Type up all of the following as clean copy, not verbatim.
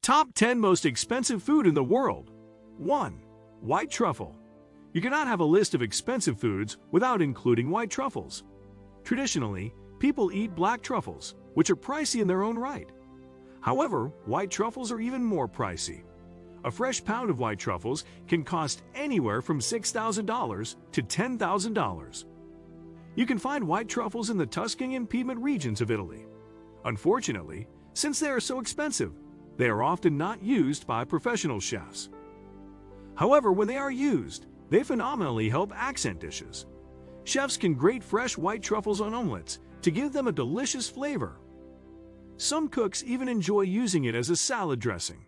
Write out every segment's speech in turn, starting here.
Top 10 most expensive food in the world. 1. White truffle. You cannot have a list of expensive foods without including white truffles. Traditionally, people eat black truffles, which are pricey in their own right. However, white truffles are even more pricey. A fresh pound of white truffles can cost anywhere from $6,000 to $10,000. You can find white truffles in the Tuscan and Piedmont regions of Italy. Unfortunately, since they are so expensive, they are often not used by professional chefs. However, when they are used, they phenomenally help accent dishes. Chefs can grate fresh white truffles on omelets to give them a delicious flavor. Some cooks even enjoy using it as a salad dressing.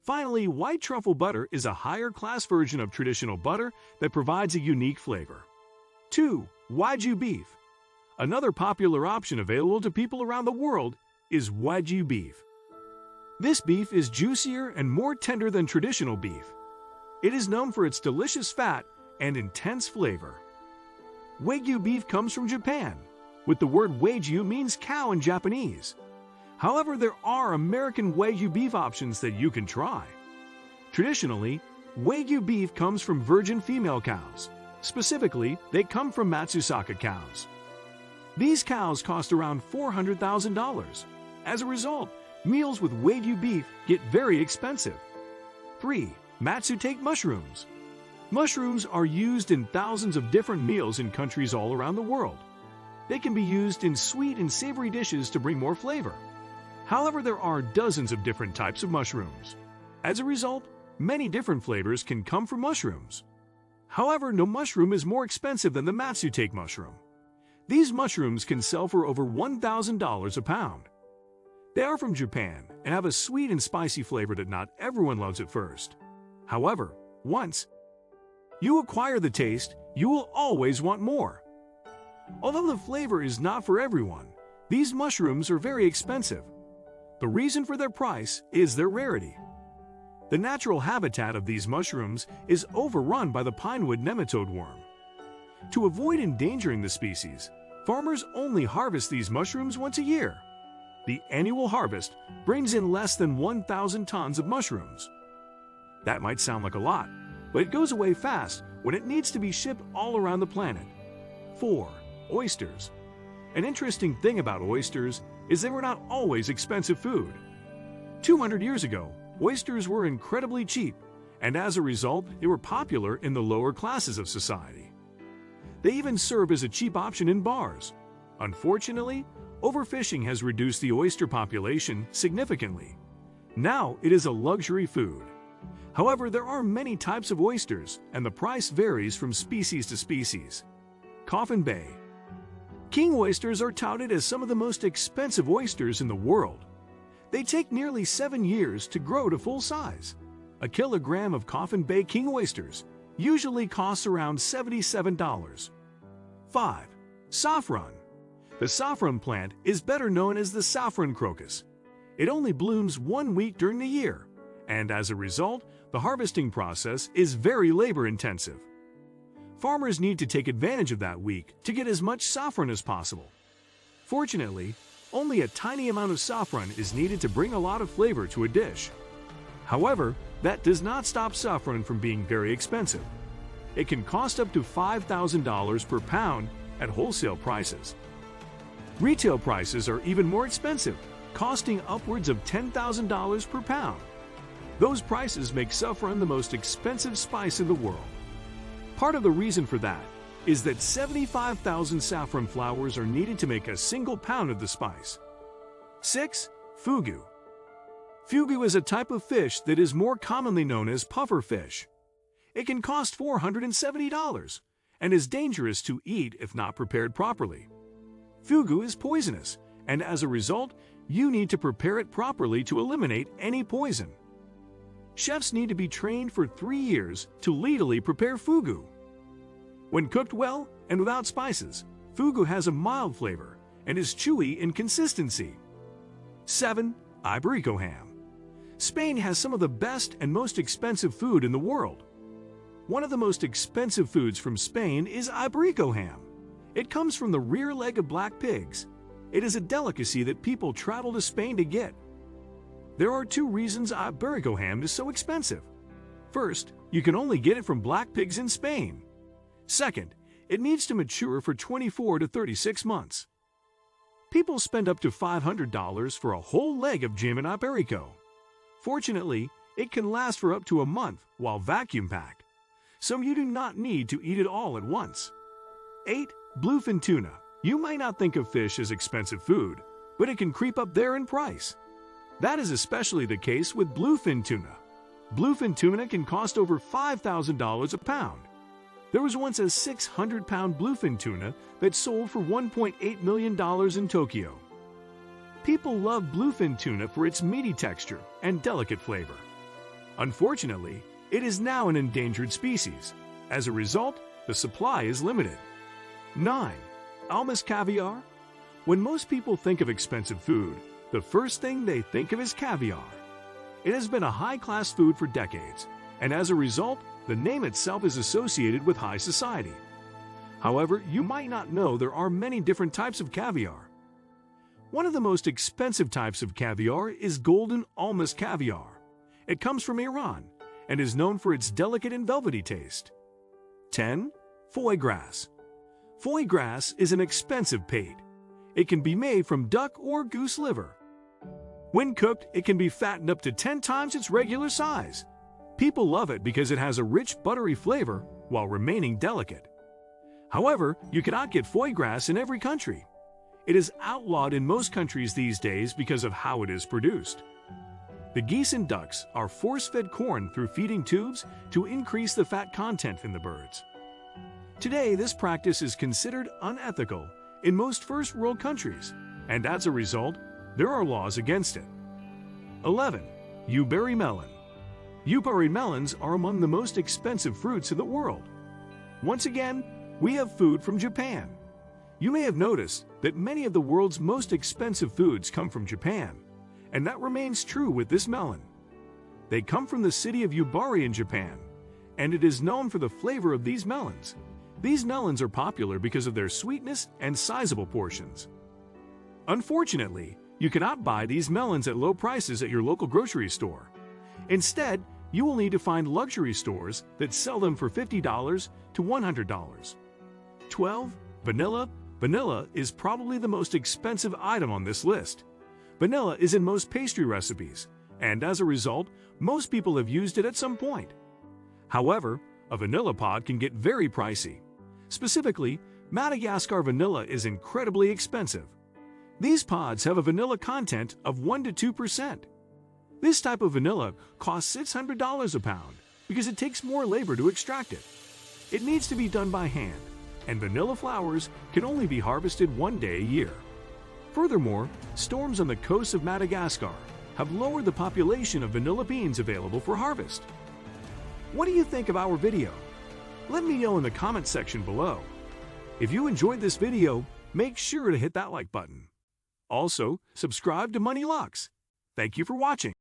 Finally, white truffle butter is a higher-class version of traditional butter that provides a unique flavor. 2. Wagyu beef. Another popular option available to people around the world is Wagyu beef. This beef is juicier and more tender than traditional beef. It is known for its delicious fat and intense flavor. Wagyu beef comes from Japan, with the word Wagyu means cow in Japanese. However, there are American Wagyu beef options that you can try. Traditionally, Wagyu beef comes from virgin female cows. Specifically, they come from Matsutake cows. These cows cost around $400,000. As a result, meals with Wagyu beef get very expensive. 3. Matsutake mushrooms. Mushrooms are used in thousands of different meals in countries all around the world. They can be used in sweet and savory dishes to bring more flavor. However, there are dozens of different types of mushrooms. As a result, many different flavors can come from mushrooms. However, no mushroom is more expensive than the Matsutake mushroom. These mushrooms can sell for over $1,000 a pound. They are from Japan and have a sweet and spicy flavor that not everyone loves at first. However, once you acquire the taste, you will always want more. Although the flavor is not for everyone, these mushrooms are very expensive. The reason for their price is their rarity. The natural habitat of these mushrooms is overrun by the pinewood nematode worm. To avoid endangering the species, farmers only harvest these mushrooms once a year. The annual harvest brings in less than 1,000 tons of mushrooms. That might sound like a lot, but it goes away fast when it needs to be shipped all around the planet. 4. Oysters. An interesting thing about oysters is they were not always expensive food. 200 years ago, oysters were incredibly cheap, and as a result, they were popular in the lower classes of society. They even serve as a cheap option in bars. Unfortunately, overfishing has reduced the oyster population significantly. Now it is a luxury food. However, there are many types of oysters, and the price varies from species to species. Coffin Bay. King oysters are touted as some of the most expensive oysters in the world. They take nearly 7 years to grow to full size. A kilogram of Coffin Bay king oysters usually costs around $77. 5. Saffron. The saffron plant is better known as the saffron crocus. It only blooms 1 week during the year, and as a result, the harvesting process is very labor-intensive. Farmers need to take advantage of that week to get as much saffron as possible. Fortunately, only a tiny amount of saffron is needed to bring a lot of flavor to a dish. However, that does not stop saffron from being very expensive. It can cost up to $5,000 per pound at wholesale prices. Retail prices are even more expensive, costing upwards of $10,000 per pound. Those prices make saffron the most expensive spice in the world. Part of the reason for that is that 75,000 saffron flowers are needed to make a single pound of the spice. 6. Fugu. Fugu is a type of fish that is more commonly known as puffer fish. It can cost $470 and is dangerous to eat if not prepared properly. Fugu is poisonous, and as a result, you need to prepare it properly to eliminate any poison. Chefs need to be trained for 3 years to legally prepare fugu. When cooked well and without spices, fugu has a mild flavor and is chewy in consistency. 7. Iberico ham. Spain has some of the best and most expensive food in the world. One of the most expensive foods from Spain is Iberico ham. It comes from the rear leg of black pigs. It is a delicacy that people travel to Spain to get. There are two reasons Iberico ham is so expensive. First, you can only get it from black pigs in Spain. Second, it needs to mature for 24 to 36 months. People spend up to $500 for a whole leg of German Iberico. Fortunately, it can last for up to a month while vacuum-packed, so you do not need to eat it all at once. 8. Bluefin Tuna. You might not think of fish as expensive food, but it can creep up there in price. That is especially the case with bluefin tuna. Bluefin tuna can cost over $5,000 a pound. There was once a 600-pound bluefin tuna that sold for $1.8 million in Tokyo. People love bluefin tuna for its meaty texture and delicate flavor. Unfortunately, it is now an endangered species. As a result, the supply is limited. 9. Almost caviar. When most people think of expensive food, the first thing they think of is caviar. It has been a high-class food for decades, and as a result, the name itself is associated with high society. However, you might not know there are many different types of caviar. One of the most expensive types of caviar is golden almost caviar. It comes from Iran and is known for its delicate and velvety taste. 10. Foy Grass. Foy Grass is an expensive pate. It can be made from duck or goose liver. When cooked, it can be fattened up to 10 times its regular size. People love it because it has a rich, buttery flavor while remaining delicate. However, you cannot get foy grass in every country. It is outlawed in most countries these days because of how it is produced. The geese and ducks are force-fed corn through feeding tubes to increase the fat content in the birds. Today, this practice is considered unethical in most first-world countries, and as a result, there are laws against it. 11. Iberico melon. Iberico melons are among the most expensive fruits in the world. Once again, we have food from Japan. You may have noticed that many of the world's most expensive foods come from Japan, and that remains true with this melon. They come from the city of Ibari in Japan, and it is known for the flavor of these melons. These melons are popular because of their sweetness and sizable portions. Unfortunately, you cannot buy these melons at low prices at your local grocery store. Instead, you will need to find luxury stores that sell them for $50 to $100. 12. Vanilla. Vanilla is probably the most expensive item on this list. Vanilla is in most pastry recipes, and as a result, most people have used it at some point. However, a vanilla pod can get very pricey. Specifically, Madagascar vanilla is incredibly expensive. These pods have a vanilla content of 1 to 2%. This type of vanilla costs $600 a pound because it takes more labor to extract it. It needs to be done by hand, and vanilla flowers can only be harvested 1 day a year. Furthermore, storms on the coast of Madagascar have lowered the population of vanilla beans available for harvest. What do you think of our video? Let me know in the comment section below. If you enjoyed this video, make sure to hit that like button. Also, subscribe to Money Locks. Thank you for watching.